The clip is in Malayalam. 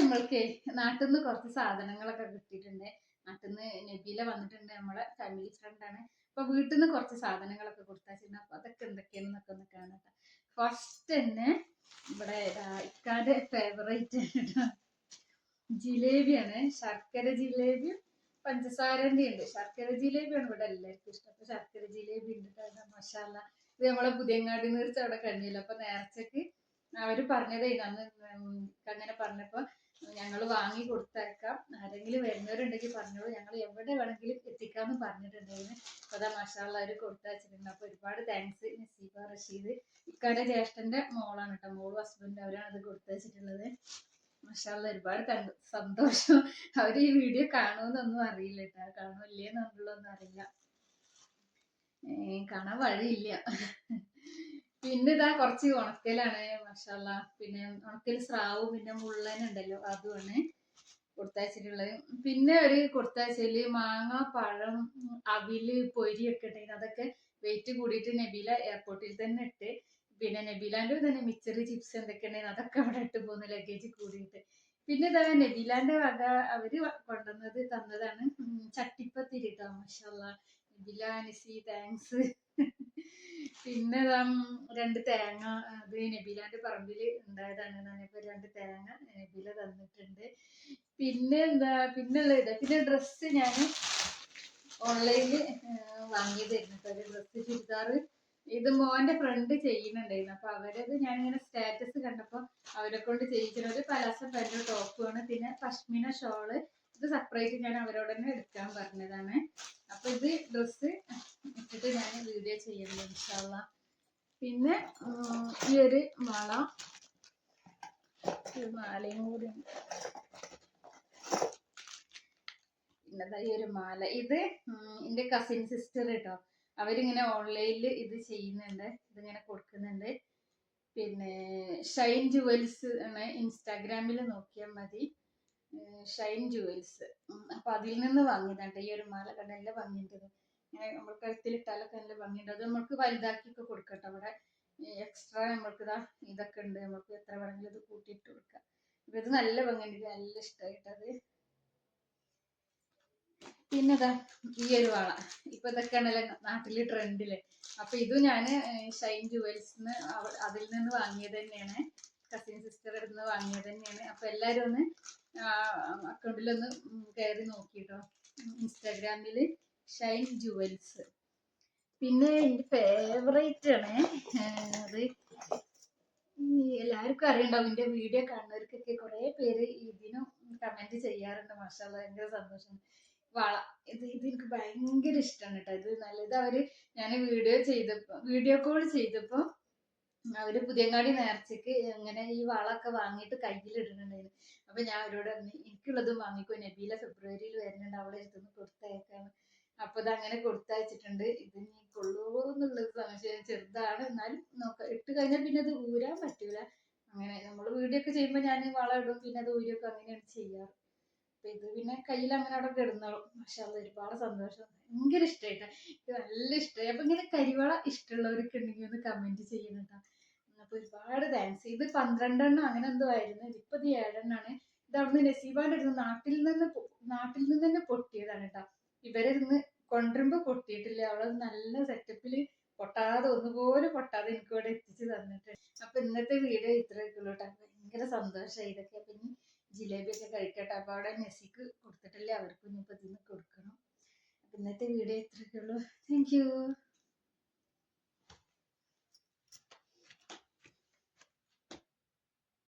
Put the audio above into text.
നമ്മൾക്ക് നാട്ടിൽ നിന്ന് കുറച്ച് സാധനങ്ങളൊക്കെ കിട്ടിയിട്ടുണ്ട്. നാട്ടിൽ നിന്ന് നബീല വന്നിട്ടുണ്ട്, നമ്മളെ ഫാമിലി ഫ്രണ്ടാണ്. അപ്പൊ വീട്ടിൽ നിന്ന് കുറച്ച് സാധനങ്ങളൊക്കെ കൊടുത്തയച്ചിട്ടുണ്ട്. അപ്പൊ അതൊക്കെ എന്തൊക്കെയാണെന്നൊക്കെ ഒന്ന് കാണട്ടെ. ഫസ്റ്റ് തന്നെ ഇവിടെ ഇക്കാന്റെ ഫേവറേറ്റ് ജിലേബിയാണ്. ശർക്കര ജിലേബിയും പഞ്ചസാരന്റെ ഉണ്ട്. ശർക്കര ജിലേബിയാണ് ഇവിടെ എല്ലാവർക്കും ഇഷ്ടം. അപ്പൊ ശർക്കര ജിലേബി ഉണ്ട്. മസാല ഇത് നമ്മളെ പുതിയങ്ങാടി നേർച്ച അവിടെ കഴിഞ്ഞില്ല. അപ്പൊ നേർച്ചക്ക് അവര് പറഞ്ഞതേ അന്ന് അങ്ങനെ പറഞ്ഞപ്പോ ഞങ്ങൾ വാങ്ങി കൊടുത്തേക്കാം, ആരെങ്കിലും വരുന്നവരുണ്ടെങ്കിൽ പറഞ്ഞോളൂ, ഞങ്ങൾ എവിടെ വേണമെങ്കിലും എത്തിക്കാന്ന് പറഞ്ഞിട്ടുണ്ടായിരുന്നു. അപ്പൊ അതാ മസാല അവര് കൊടുത്തയച്ചിട്ടുണ്ട്. അപ്പൊ ഒരുപാട് താങ്ക്സ് നസീബ റഷീദ്. ഇക്കാന്റെ ജ്യേഷ്ഠന്റെ മോളാണ് കേട്ടോ, മോളും ഹസ്ബൻഡ് അവരാണ് അത് കൊടുത്തയച്ചിട്ടുള്ളത്. മസാല ഒരുപാട് സന്തോഷം. അവര് ഈ വീഡിയോ കാണുമെന്നൊന്നും അറിയില്ല കേട്ടോ, കാണൂല്ലേന്നുള്ളതൊന്നും അറിയില്ല, കാണാൻ വഴിയില്ല. പിന്നെ ഇതാ കുറച്ച് ഉണക്കലാണ് മസാല, പിന്നെ ഉണക്കൽ സ്രാവ്, പിന്നെ മുള്ളനുണ്ടല്ലോ അതുമാണ് കൊടുത്തയച്ചിട്ടുള്ളത്. പിന്നെ ഒരു കൊടുത്തയച്ചല് മാങ്ങ, പഴം, അവില്, പൊരിയൊക്കെ ഉണ്ടെങ്കിൽ അതൊക്കെ വെയിറ്റ് കൂടിയിട്ട് നബീല എയർപോർട്ടിൽ തന്നെ ഇട്ട്. പിന്നെ നബീലാന്റെ തന്നെ മിച്ചറ്, ചിപ്സ് എന്തൊക്കെ ഉണ്ടെങ്കിൽ അതൊക്കെ അവിടെ ഇട്ട് പോകുന്നു ലഗേജ് കൂടിയിട്ട്. പിന്നെ ഇതാ നബീലാന്റെ വക അവര് കൊണ്ടുവന്നത് തന്നതാണ് ചട്ടിപ്പത്തിരി കേട്ടോ. മഷാല്ല നബീല, നസി, താങ്ക്സ്. പിന്നെ രണ്ട് തേങ്ങ, അത് നബീലാന്റെ പറമ്പില് ഉണ്ടായതാണ്. ഞാനിപ്പോ 2 തേങ്ങ നബീല തന്നിട്ടുണ്ട്. പിന്നെ എന്താ പിന്നുള്ളത്, പിന്നെ ഡ്രസ്സ് ഞാൻ ഓൺലൈനിൽ വാങ്ങിയതായിരുന്നു. ഒരു ഡ്രസ്സ് ചുരിദാറ്, ഇത് മോന്റെ ഫ്രണ്ട് ചെയ്യുന്നുണ്ടായിരുന്നു. അപ്പൊ അവരത് ഞാനിങ്ങനെ സ്റ്റാറ്റസ് കണ്ടപ്പോ അവരെ കൊണ്ട് ചെയ്യിക്കുന്നത് ഒരു പലാസ പാന്റ് ടോപ്പുമാണ്. പിന്നെ പശ്മിന ഷോള്, ഇത് സെപ്പറേറ്റ് ഞാൻ അവരോട് തന്നെ എടുക്കാൻ പറഞ്ഞതാണ്. അപ്പൊ ഇത് ഡ്രസ്സ് ഇട്ടിട്ട് ഞാൻ വീഡിയോ ചെയ്യുന്നത് ഇൻഷാ അല്ലാഹ്. പിന്നെ ഈ ഒരു മാലയും കൂടി ഉണ്ട്. പിന്നെന്താ ഈ ഒരു മാല, ഇത് എന്റെ കസിൻ സിസ്റ്റർ കേട്ടോ, അവരിങ്ങനെ ഓൺലൈനിൽ ഇത് ചെയ്യുന്നുണ്ട്, ഇതിങ്ങനെ കൊടുക്കുന്നുണ്ട്. പിന്നെ ഷൈൻ ജുവൽസ് ആണ്, ഇൻസ്റ്റാഗ്രാമിൽ നോക്കിയാൽ മതി, ഷൈൻ ജുവൽസ്. അപ്പൊ അതിൽ നിന്ന് വാങ്ങിയതാണ്ട് ഈ ഒരു മാല. കണ്ട നല്ല ഭംഗിയുണ്ട്, ഇങ്ങനെ നമ്മൾ കഴുത്തിലിട്ടാലൊക്കെ നല്ല ഭംഗിയുണ്ട്. അത് നമുക്ക് വലുതാക്കിയൊക്കെ കൊടുക്കട്ടോ. അവിടെ എക്സ്ട്രാ നമ്മൾക്ക് ഇതൊക്കെ ഉണ്ട്, നമുക്ക് എത്ര വേണമെങ്കിലും ഇത് കൂട്ടിയിട്ട് കൊടുക്കാം. അപ്പൊ ഇത് നല്ല ഭംഗിയുണ്ട്, നല്ല ഇഷ്ടമായിട്ടത്. പിന്നെതാ ഈ ഒരു വള, ഇപ്പൊ ഇതൊക്കെയാണല്ലോ നാട്ടില് ട്രെൻഡില്. അപ്പൊ ഇത് ഞാന് ഷൈൻ ജുവൽസിന്ന് അതിൽ നിന്ന് വാങ്ങിയത് തന്നെയാണ്, കസിൻ സിസ്റ്റർ അടുത്ത് വാങ്ങിയത് തന്നെയാണ്. അപ്പൊ എല്ലാരും ഒന്ന് അക്കൗണ്ടിലൊന്ന് കയറി നോക്കിട്ടോ, ഇൻസ്റ്റാഗ്രാമില് ഷൈൻ ജുവൽസ്. പിന്നെ എന്റെ ഫേവറേറ്റ് ആണ് അത്, എല്ലാവർക്കും അറിയണ്ടാവും, എന്റെ വീഡിയോ കാണുന്നവർക്കൊക്കെ കുറെ പേര് ഇതിനും കമന്റ് ചെയ്യാറുണ്ട്. മാഷാഅല്ലാഹ് ഭയങ്കര സന്തോഷം. വള, ഇത് എനിക്ക് ഭയങ്കര ഇഷ്ടമാണ് കേട്ടോ. ഇത് നല്ലത് അവര് ഞാൻ വീഡിയോ കോൾ ചെയ്തപ്പോ അവര് പുതിയങ്ങാടി നേർച്ചക്ക് ഇങ്ങനെ ഈ വളൊക്കെ വാങ്ങിയിട്ട് കയ്യിലിടുന്നുണ്ടായിരുന്നു. അപ്പൊ ഞാൻ അവരോട് പറഞ്ഞു എനിക്കുള്ളതും വാങ്ങിക്കോ, നബീല ഫെബ്രുവരിയിൽ വരുന്നുണ്ട്, അവളെ എടുത്തുനിന്ന് കൊടുത്തയക്കാണ്. അപ്പൊ ഇത് അങ്ങനെ കൊടുത്തയച്ചിട്ടുണ്ട്. ഇത് നീ കൊള്ളുവോന്നുള്ളത് സംശയം, ചെറുതാണ് എന്നാലും നോക്കാം. ഇട്ട് കഴിഞ്ഞാൽ പിന്നെ അത് ഊരാൻ പറ്റൂല. അങ്ങനെ നമ്മൾ വീഡിയോ ഒക്കെ ചെയ്യുമ്പോൾ ഞാൻ വള ഇടും, പിന്നെ അത് ഊരിയൊക്കെ അങ്ങനെയാണ് ചെയ്യാറ്. അപ്പൊ ഇത് പിന്നെ കയ്യിൽ അങ്ങനെ അവിടെ കിടന്നോളും. മാഷാഅല്ലാഹ് ഒരുപാട് സന്തോഷം, ഭയങ്കര ഇഷ്ടമായിട്ടാ, എനിക്ക് നല്ല ഇഷ്ടമായി. അപ്പൊ ഇങ്ങനെ കരിവള ഇഷ്ടമുള്ളവരൊക്കെ ഉണ്ടെങ്കിൽ ഒന്ന് കമന്റ് ചെയ്യണട്ടാ. അപ്പൊ ഒരുപാട് താങ്ക്സ്. ഇത് 12 എണ്ണം അങ്ങനെ എന്തോ ആയിരുന്നു, ഇപ്പൊ ഇത് 7 എണ്ണാണ്. ഇത് അവിടുന്ന് നസീബാന്റെ അടുത്ത് നാട്ടിൽ നിന്ന് തന്നെ പൊട്ടിയതാണ് കേട്ടോ. ഇവരിന്ന് കൊണ്ടുവരുമ്പോ പൊട്ടിയിട്ടില്ല, അവള് നല്ല സെറ്റപ്പില് പൊട്ടാതെ, ഒന്നുപോലെ പൊട്ടാതെ എനിക്ക് ഇവിടെ എത്തിച്ചു തന്നിട്ട്. അപ്പൊ ഇന്നത്തെ വീഡിയോ ഇത്രയൊക്കെ ഉള്ളൂ കേട്ടോ. ഭയങ്കര സന്തോഷമായി ഇതൊക്കെ. അപ്പൊ ഇനി ജിലേബിയൊക്കെ കഴിക്കട്ടെ. അപ്പൊ അവിടെ നെസിക്ക് കൊടുത്തിട്ടില്ലേ, അവർക്കും ഇനിയിപ്പോ ഇതിന്ന് കൊടുക്കണം. അപ്പൊ ഇന്നത്തെ വീഡിയോ ഇത്രയൊക്കെ ഉള്ളൂ. Thank you.